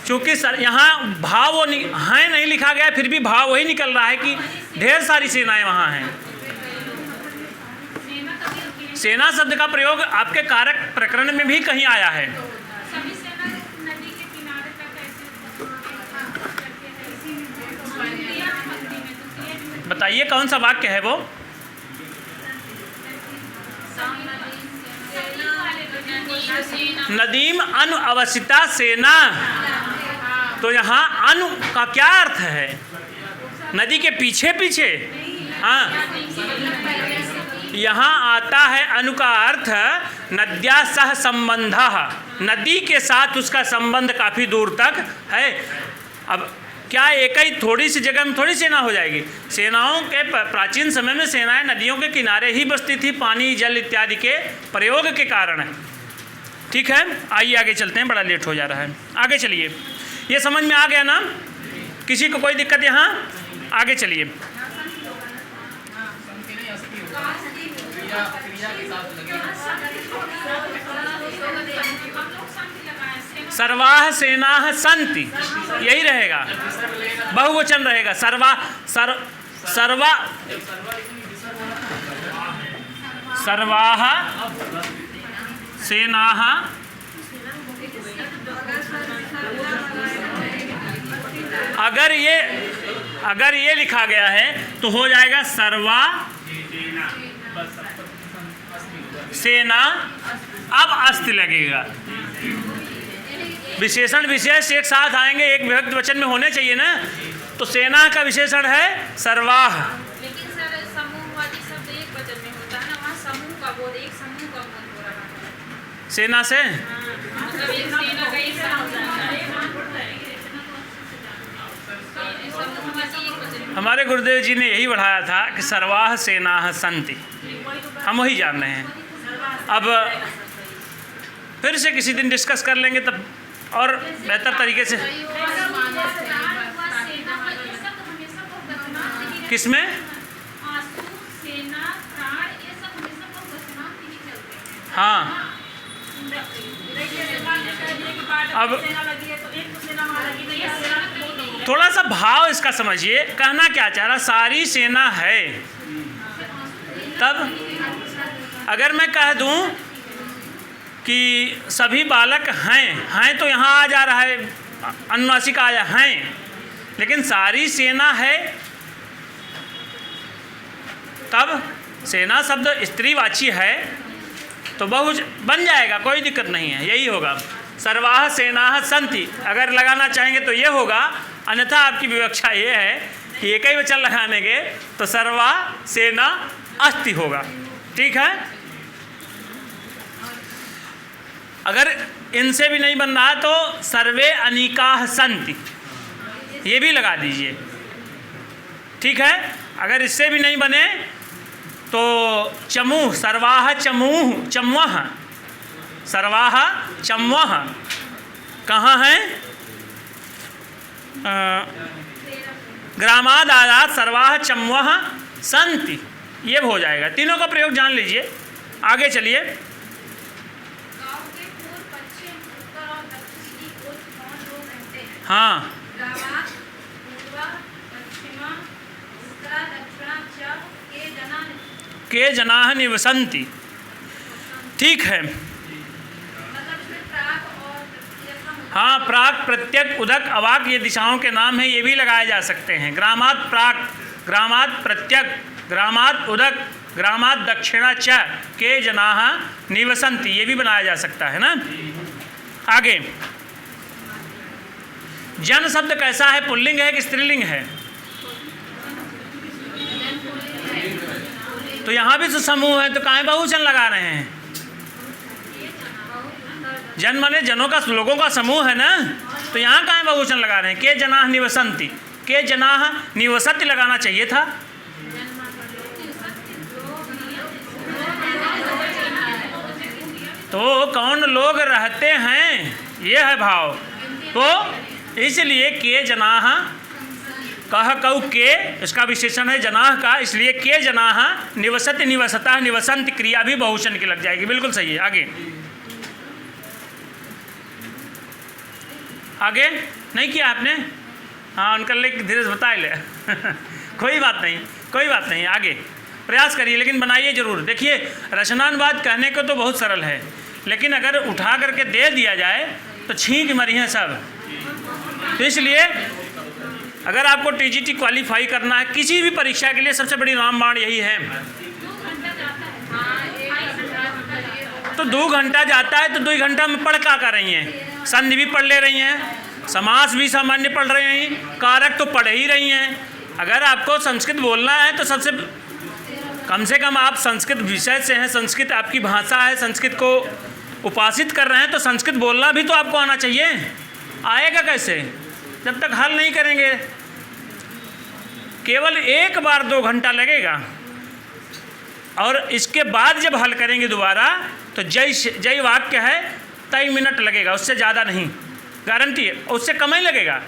[SPEAKER 1] क्योंकि यहाँ भाव वो हैं नहीं लिखा गया, फिर भी भाव वही निकल रहा है कि ढेर सारी सेनाएं वहाँ हैं। सेना शब्द का प्रयोग आपके कारक प्रकरण में भी कहीं आया है। बताइए कौन सा वाक्य है वो? नदीम अनु अवसिता सेना। तो यहाँ अनु का क्या अर्थ है? नदी के पीछे पीछे। हाँ, यहाँ आता है अनु का अर्थ नद्या सह संबंधः, नदी के साथ उसका संबंध काफ़ी दूर तक है। अब क्या एक ही थोड़ी सी जगह में थोड़ी सेना हो जाएगी? सेनाओं के प्राचीन समय में सेनाएं नदियों के किनारे ही बसती थी, पानी जल इत्यादि के प्रयोग के कारण। ठीक है, आइए आगे चलते हैं, बड़ा लेट हो जा रहा है। आगे चलिए, ये समझ में आ गया ना? किसी को कोई दिक्कत यहाँ? आगे चलिए। सर्वाः सेनाः सन्ति, यही रहेगा, बहुवचन रहेगा। सर्वा सर्वाः सेनाः अगर ये लिखा गया है तो हो जाएगा सर्वा सेना, अब अस्ति लगेगा। विशेषण विशेष एक साथ आएंगे, एक विभक्त वचन में होने चाहिए ना। तो सेना का विशेषण है सर्वाह।
[SPEAKER 3] लेकिन सर समूहवादी शब्द एक वचन में होता है ना, वहाँ समूह का बोध, एक समूह का बोध हो रहा है
[SPEAKER 1] सेना से।
[SPEAKER 3] मतलब एक सेना का एक समूह
[SPEAKER 1] हमारे गुरुदेव जी ने यही बढ़ाया था कि सर्वाः सेनाः सन्ति, हम वही जान रहे हैं। अब फिर से किसी दिन डिस्कस कर लेंगे तब और बेहतर तरीके से। किसमें? हाँ, अब थोड़ा सा भाव इसका समझिए, कहना क्या चाह रहा, सारी सेना है। तब अगर मैं कह दूं कि सभी बालक हैं तो यहाँ आ जा रहा है, अनुनासिक आया हैं, लेकिन सारी सेना है, तब सेना शब्द स्त्रीवाची है तो बहु बन जाएगा, कोई दिक्कत नहीं है, यही होगा। सर्वाः सेनाः सन्ति अगर लगाना चाहेंगे तो ये होगा, अन्यथा आपकी विवक्षा ये है कि एक ही वचन लगाने के तो सर्वा सेना अस्ति होगा। ठीक है, अगर इनसे भी नहीं बन रहा तो सर्वे अनीकाः सन्ति ये भी लगा दीजिए। ठीक है, अगर इससे भी नहीं बने तो चमूह, सर्वाः चमूह, चम्वः, सर्वाः चम्वः कहाँ हैं? ग्रामादादात सर्वाः चम्वः सन्ति, ये हो जाएगा। तीनों का प्रयोग जान लीजिए। आगे चलिए।
[SPEAKER 3] गाँव के पूर्व, पश्चिम, उत्तर और दक्षिण की ओर कौन लोग रहते हैं?
[SPEAKER 1] हाँ,
[SPEAKER 3] ग्रामात् पूर्वा, पश्चिमा, उत्तरा, दक्षिणा च के जना
[SPEAKER 1] के जनाः निवसन्ति। ठीक है,
[SPEAKER 3] मतलब इसमें प्राक और प्रत्यय का मतलब
[SPEAKER 1] हाँ, प्राक, प्रत्यक, उदक, अवाक ये दिशाओं के नाम हैं, ये भी लगाए जा सकते हैं। ग्रामात् प्राक, ग्रामात् प्रत्यक, ग्रामात् उदक, ग्रामात् दक्षिणा च के जनाः निवसन्ति, ये भी बनाया जा सकता है ना। आगे, जन शब्द कैसा है, पुल्लिंग है कि स्त्रीलिंग है? तो यहाँ भी तो समूह है, तो काहे बहुवचन लगा रहे हैं? जन माने जनों का, लोगों का समूह है ना, तो यहाँ काहे बहुवचन लगा रहे हैं? के जनाः निवसन्ति, के जनाः निवसति लगाना चाहिए था। तो कौन लोग रहते हैं, ये है भाव। तो इसलिए के जनाः, कह कऊ के इसका विशेषण है जनाह का, इसलिए के जनाः निवसति, निवसतः, निवसन्ति क्रिया भी बहुवचन की लग जाएगी। बिल्कुल सही है। आगे, आगे नहीं किया आपने? हाँ, उनका लेक धीरे से बता ले कोई बात नहीं, कोई बात नहीं, आगे प्रयास करिए, लेकिन बनाइए जरूर। देखिए, रचनानुवाद कहने को तो बहुत सरल है, लेकिन अगर उठा करके दे दिया जाए तो छींक मरी हैं सब। तो इसलिए अगर आपको टीजीटी क्वालिफाई करना है किसी भी परीक्षा के लिए, सबसे बड़ी रामबाण यही है। तो 2 घंटा जाता है तो 2 घंटा में पढ़ क्या कर रही हैं? संधि भी पढ़ ले रही हैं, समास भी सामान्य पढ़ रही हैं, कारक तो पढ़ ही रही हैं। अगर आपको संस्कृत बोलना है तो सबसे कम से कम आप संस्कृत विषय से हैं, संस्कृत आपकी भाषा है, संस्कृत को उपासित कर रहे हैं, तो संस्कृत बोलना भी तो आपको आना चाहिए। आएगा कैसे जब तक हल नहीं करेंगे? केवल एक बार 2 घंटा लगेगा, और इसके बाद जब हल करेंगे दोबारा तो जय वाक्य है 23 मिनट लगेगा, उससे ज़्यादा नहीं, गारंटी है, उससे कम ही लगेगा।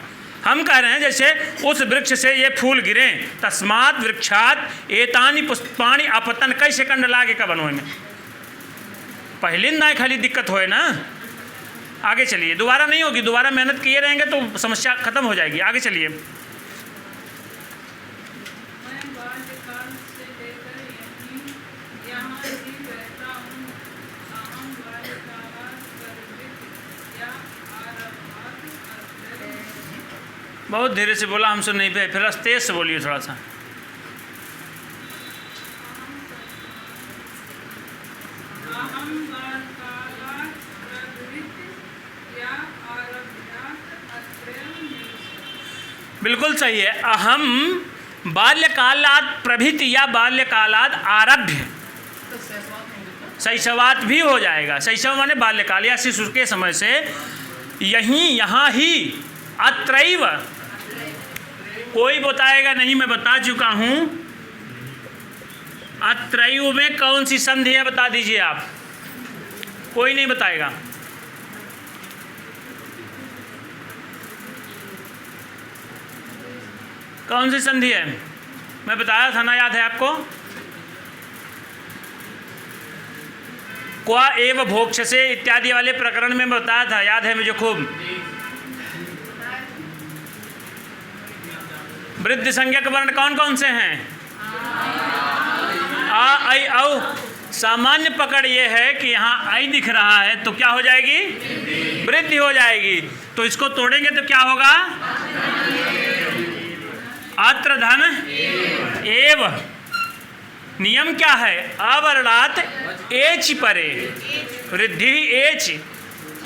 [SPEAKER 1] हम कह रहे हैं जैसे उस वृक्ष से ये फूल गिरे, तस्मात् वृक्षात् एतानि पुष्पाणि आपतन, कई सेकंड लागे का बनोए में, पहले ना खाली दिक्कत होए ना। आगे चलिए, दोबारा नहीं होगी, दोबारा मेहनत किए रहेंगे तो समस्या खत्म हो जाएगी। आगे चलिए। बहुत धीरे से बोला, हम सुन नहीं पाए, फिर तेज से बोलिए थोड़ा सा। बिल्कुल सही है। अहम बाल्यकालात् प्रभृति या बाल्यकालात् आरभ्य, शैशवात भी हो जाएगा। शैशव माने बाल्यकाल या शिशु के समय से, यहीं, यहाँ ही, अत्रैव। कोई बताएगा नहीं, मैं बता चुका हूँ। अत्रैव में कौन सी संधि है बता दीजिए आप, कोई नहीं बताएगा। कौन सी संधि है? मैं बताया था ना, याद है आपको? क्वा एव भोक्ष्यसे इत्यादि वाले प्रकरण में बताया था, याद है मुझे खूब। वृद्धि संज्ञक वर्ण कौन कौन से हैं? आ, ऐ, औ। सामान्य पकड़ ये है कि यहाँ आई दिख रहा है तो क्या हो जाएगी? वृद्धि हो जाएगी। तो इसको तोड़ेंगे तो क्या होगा? अत्र धन एव। नियम क्या है? अवर्णात एच परे, वृद्धि एच।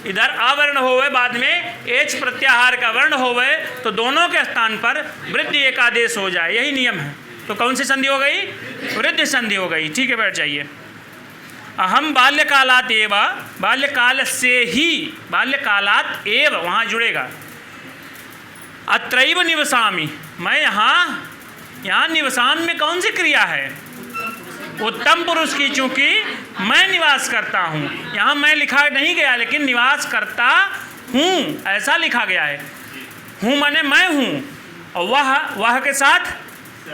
[SPEAKER 1] इधर अवर्ण होवे, बाद में एच प्रत्याहार का वर्ण होवे, तो दोनों के स्थान पर वृद्धि एक आदेश हो जाए, यही नियम है। तो कौन सी संधि हो गई? वृद्धि संधि हो गई। ठीक है, बैठ जाइए। अहम बाल्यकालात एव, बाल्यकाल से ही, बाल्यकालात एव वहाँ जुड़ेगा। अत्रैव निवसामि, मैं यहाँ निवसान में कौन सी क्रिया है? उत्तम पुरुष की, चूंकि मैं निवास करता हूँ। यहाँ मैं लिखा नहीं गया, लेकिन निवास करता हूँ ऐसा लिखा गया है। हूँ माने मैं हूँ, और वह के साथ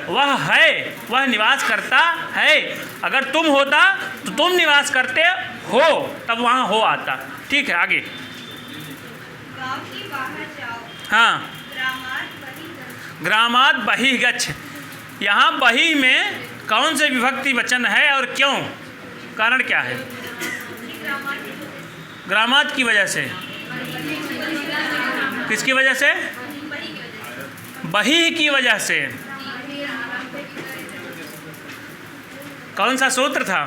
[SPEAKER 1] वह है, वह निवास करता है। अगर तुम होता तो तुम निवास करते हो, तब वहाँ हो आता। ठीक है, आगे।
[SPEAKER 2] गाँव की बाहर जाओ।
[SPEAKER 1] हाँ, ग्रामात बहिः गच्छ। यहाँ बहिः में कौन से विभक्ति वचन है और क्यों? कारण क्या है? ग्रामात की वजह से। किसकी वजह से? बहिः की वजह से। कौन सा सूत्र था?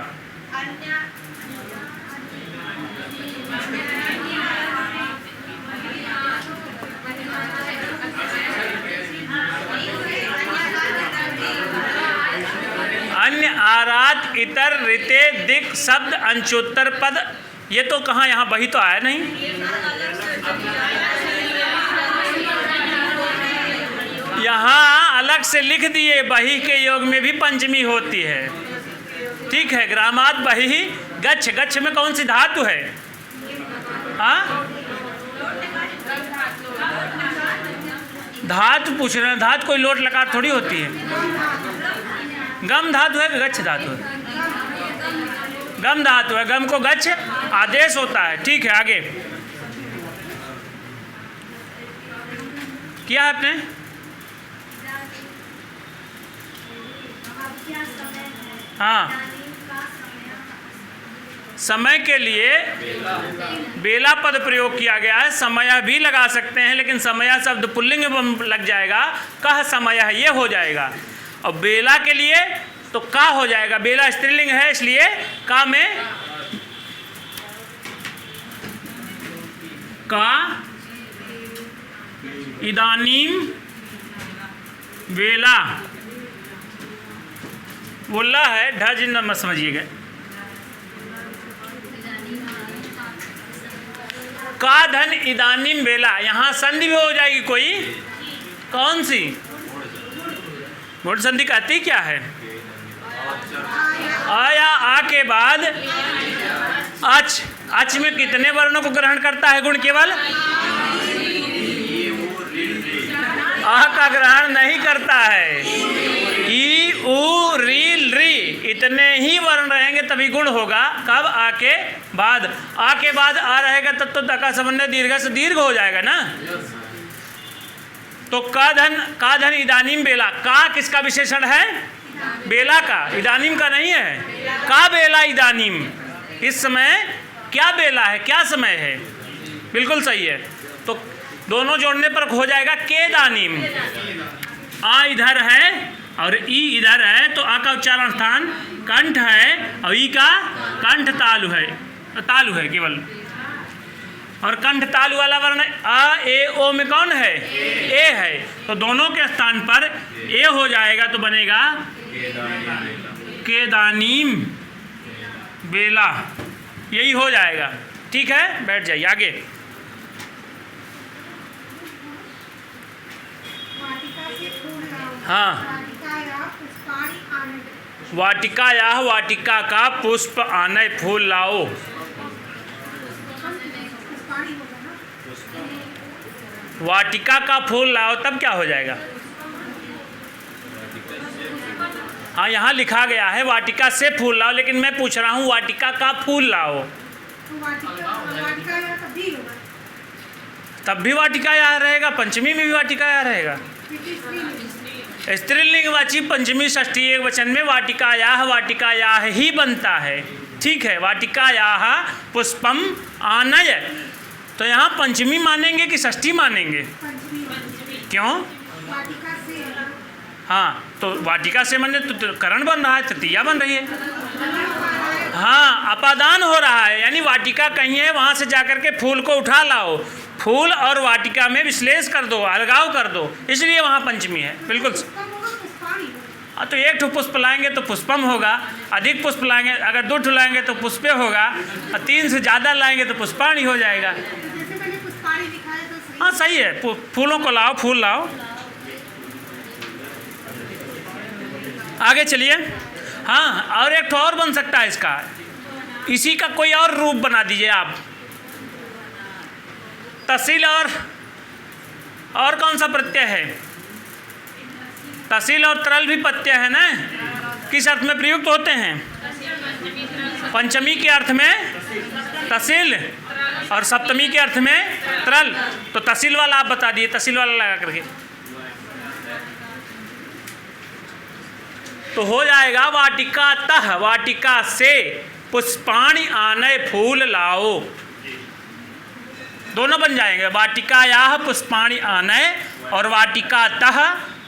[SPEAKER 1] अन्य आरात इतर ऋते दिक शब्द अंशोत्तर पद। ये तो कहाँ, यहाँ बही तो आया नहीं। यहाँ अलग से लिख दिए, बही के योग में भी पंचमी होती है। ठीक है, ग्रामात बही गच्छ। गच्छ में कौन सी धातु है? हाँ, धातु पूछ रहे हैं। धातु कोई लोट लकार थोड़ी होती है। गम धातु है कि गच्छ धातु है? गम धातु है। गम को गच्छ आदेश होता है। ठीक है, आगे किया आपने? हाँ, समय के लिए बेला पद प्रयोग किया गया है। समय भी लगा सकते हैं, लेकिन समय शब्द पुल्लिंग में लग जाएगा। कह समय ये हो जाएगा। और बेला के लिए तो का हो जाएगा। बेला स्त्रीलिंग है, इसलिए का में का इदानीम बेला बोला है। ढज न मत समझिएगा। का धन इदानीम बेला, यहाँ संधि भी हो जाएगी कोई। कौन सी? गुण संधि कहती क्या है? आया आ के बाद अच। अच में कितने वर्णों को ग्रहण करता है गुण? केवल आ का ग्रहण नहीं करता है। ई उ री री इतने ही वर्ण रहेंगे तभी गुण होगा। कब? आ के बाद। आ के बाद आ रहेगा तब तो दका समन्वय दीर्घ से दीर्घ हो जाएगा ना। तो का धन इदानीम बेला। का किसका विशेषण है? बेला का, इदानीम का नहीं है। का बेला इदानीम। इस समय क्या बेला है, क्या समय है? बिल्कुल सही है। तो दोनों जोड़ने पर हो जाएगा के दानीम। आ इधर है और ई इधर है, तो आ का उच्चारण स्थान कंठ है और ई का कंठ तालु है केवल। और कंठ तालु वाला वर्ण आ ए ओ में कौन है? ए है। तो दोनों के स्थान पर ए हो जाएगा, तो बनेगा के दानीम बेला। यही हो जाएगा। ठीक है, बैठ जाइए। आगे हाँ, वाटिका या वाटिका का पुष्प आने फूल लाओ। वाटिका का फूल लाओ, तब क्या हो जाएगा? हाँ, यहाँ लिखा गया है वाटिका से फूल लाओ, लेकिन मैं पूछ रहा हूँ वाटिका का फूल लाओ। तब भी वाटिका यहाँ रहेगा, पंचमी में भी वाटिका यहाँ रहेगा। स्त्रीलिंगवाची पंचमी षष्ठी एक वचन में वाटिकायाह ही बनता है। ठीक है, वाटिकायाह पुष्पम आनय, तो यहाँ पंचमी मानेंगे कि षष्ठी मानेंगे? क्यों? हाँ, तो वाटिका से माने तो करण बन रहा है, तृतीया बन रही है। हाँ, अपादान हो रहा है, यानी वाटिका कहीं है, वहाँ से जाकर के फूल को उठा लाओ, फूल और वाटिका में विश्लेष कर दो, अलगाव कर दो, इसलिए वहाँ पंचमी है। बिल्कुल। हाँ, तो एक ठो पुष्प लाएंगे तो पुष्पम होगा, अधिक पुष्प लाएंगे, अगर 2 ठो लाएंगे तो पुष्पे होगा, और 3 से ज़्यादा लाएंगे तो पुष्पाणी हो जाएगा। हाँ सही है, फूलों को लाओ, फूल लाओ। आगे चलिए। हाँ, और एक ठो और बन सकता है इसका, इसी का कोई और रूप बना दीजिए आप। तहसील और कौन सा प्रत्यय है? तहसील और तरल भी प्रत्यय है ना, किस अर्थ में प्रयुक्त होते हैं? पंचमी के अर्थ में तहसील और सप्तमी के अर्थ में तरल। तो तहसील वाला आप बता दिए, तहसील वाला लगा करके तो हो जाएगा वाटिका तह, वाटिका से पुष्पाणि आनय फूल लाओ, दोनों बन जाएंगे। वाटिकायाह पुष्पाणि आनय और वाटिका तह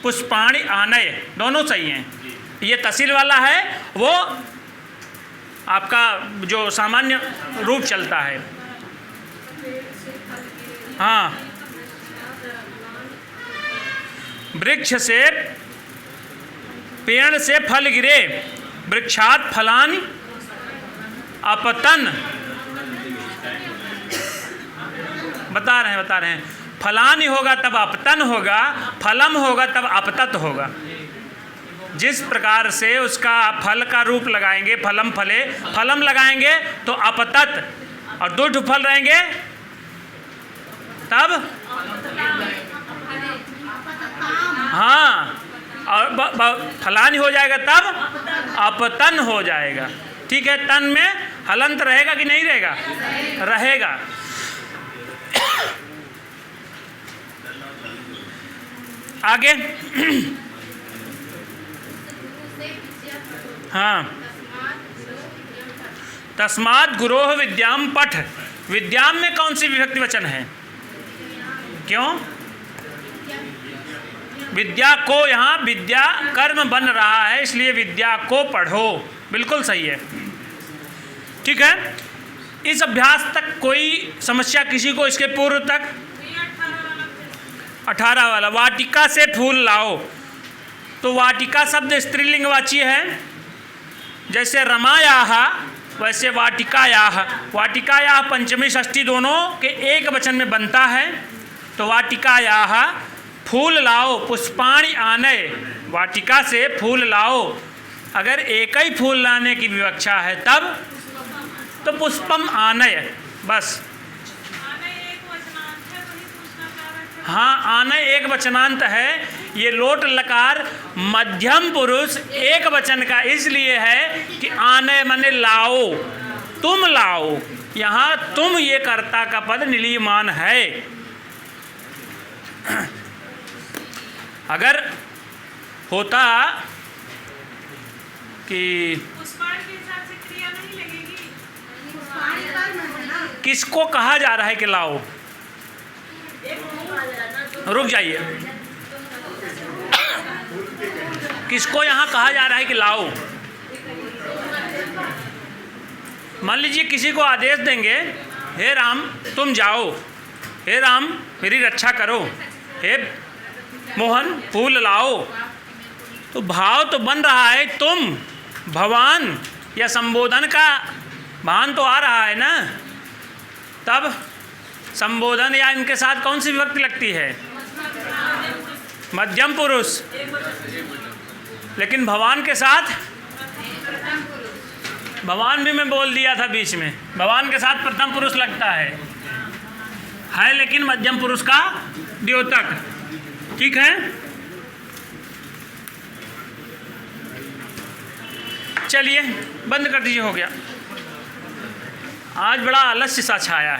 [SPEAKER 1] पुष्पाणि आनय, दोनों सही हैं। ये तहसील वाला है, वो आपका जो सामान्य रूप चलता है। हाँ, वृक्ष से, पेड़ से फल गिरे, वृक्षात फलानि अपतन, बता रहे हैं। फलानि होगा तब अपतन होगा, फलम होगा तब अपतत होगा। जिस प्रकार से उसका फल का रूप लगाएंगे, फलम फले, फलम लगाएंगे तो अपतत, और 2 ठो फल रहेंगे तब हाँ, और फलानी हो जाएगा तब अपतन हो जाएगा। ठीक है, तन में हलंत रहेगा कि नहीं रहेगा? रहेगा। आगे हाँ, तस्मात् गुरोः विद्याम पठ, विद्याम में कौन सी विभक्ति वचन है? क्यों? विद्या को, यहाँ विद्या कर्म बन रहा है, इसलिए विद्या को पढ़ो। बिल्कुल सही है। ठीक है, इस अभ्यास तक कोई समस्या किसी को? इसके पूर्व तक 18 वाला, वाटिका से फूल लाओ, तो वाटिका शब्द स्त्रीलिंगवाची है। जैसे रमायाह वैसे वाटिकायाह, वाटिकायाह पंचमी षष्ठी दोनों के एक वचन में बनता है। तो वाटिकायाह फूल लाओ पुष्पाणि आनय, वाटिका से फूल लाओ, अगर एक ही फूल लाने की विवक्षा है तब तो पुष्पम आनय, बस। हाँ, आनय एक वचनांत है। ये लोट लकार मध्यम पुरुष एक वचन का इसलिए है कि आनय माने लाओ, तुम लाओ। यहाँ तुम ये कर्ता का पद निलीयमान है। अगर होता कि किसको कहा जा रहा है कि लाओ? रुक जाइए, किसको यहाँ कहा जा रहा है कि लाओ? मान लीजिए किसी को आदेश देंगे, हे राम तुम जाओ, हे राम मेरी रक्षा करो, हे मोहन फूल लाओ, तो भाव तो बन रहा है तुम, भगवान या संबोधन का भान तो आ रहा है ना। तब संबोधन या इनके साथ कौन सी विभक्ति लगती है? मध्यम पुरुष। लेकिन भगवान के साथ, भगवान भी मैं बोल दिया था बीच में, भगवान के साथ प्रथम पुरुष लगता है लेकिन मध्यम पुरुष का द्योतक। ठीक है, चलिए बंद कर दीजिए, हो गया। आज बड़ा आलस्य सा छाया है।